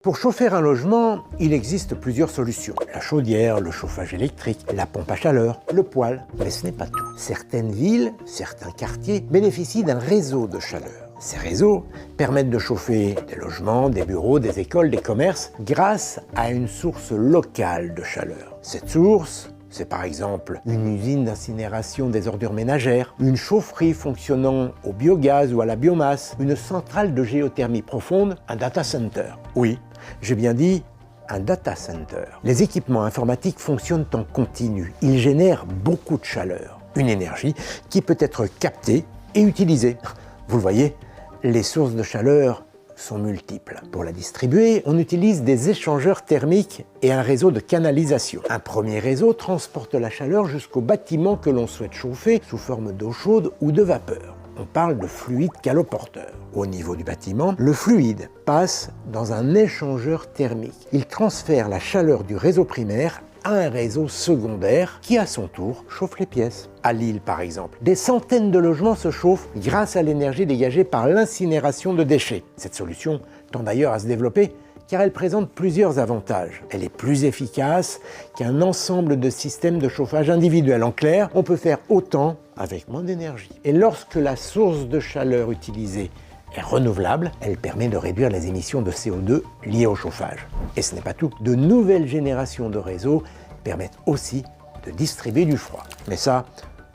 Pour chauffer un logement, il existe plusieurs solutions. La chaudière, le chauffage électrique, la pompe à chaleur, le poêle. Mais ce n'est pas tout. Certaines villes, certains quartiers bénéficient d'un réseau de chaleur. Ces réseaux permettent de chauffer des logements, des bureaux, des écoles, des commerces grâce à une source locale de chaleur. Cette source, c'est par exemple une usine d'incinération des ordures ménagères, une chaufferie fonctionnant au biogaz ou à la biomasse, une centrale de géothermie profonde, un data center. Oui, j'ai bien dit un data center. Les équipements informatiques fonctionnent en continu. Ils génèrent beaucoup de chaleur, une énergie qui peut être captée et utilisée. Vous le voyez, les sources de chaleur sont multiples. Pour la distribuer, on utilise des échangeurs thermiques et un réseau de canalisation. Un premier réseau transporte la chaleur jusqu'au bâtiment que l'on souhaite chauffer sous forme d'eau chaude ou de vapeur. On parle de fluide caloporteur. Au niveau du bâtiment, le fluide passe dans un échangeur thermique. Il transfère la chaleur du réseau primaire à un réseau secondaire qui, à son tour, chauffe les pièces. À Lille, par exemple, des centaines de logements se chauffent grâce à l'énergie dégagée par l'incinération de déchets. Cette solution tend d'ailleurs à se développer car elle présente plusieurs avantages. Elle est plus efficace qu'un ensemble de systèmes de chauffage individuels. En clair, on peut faire autant avec moins d'énergie. Et lorsque la source de chaleur utilisée est renouvelable, elle permet de réduire les émissions de CO2 liées au chauffage. Et ce n'est pas tout. De nouvelles générations de réseaux permettent aussi de distribuer du froid. Mais ça,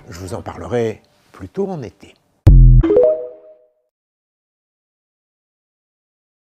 je vous en parlerai plus tôt en été.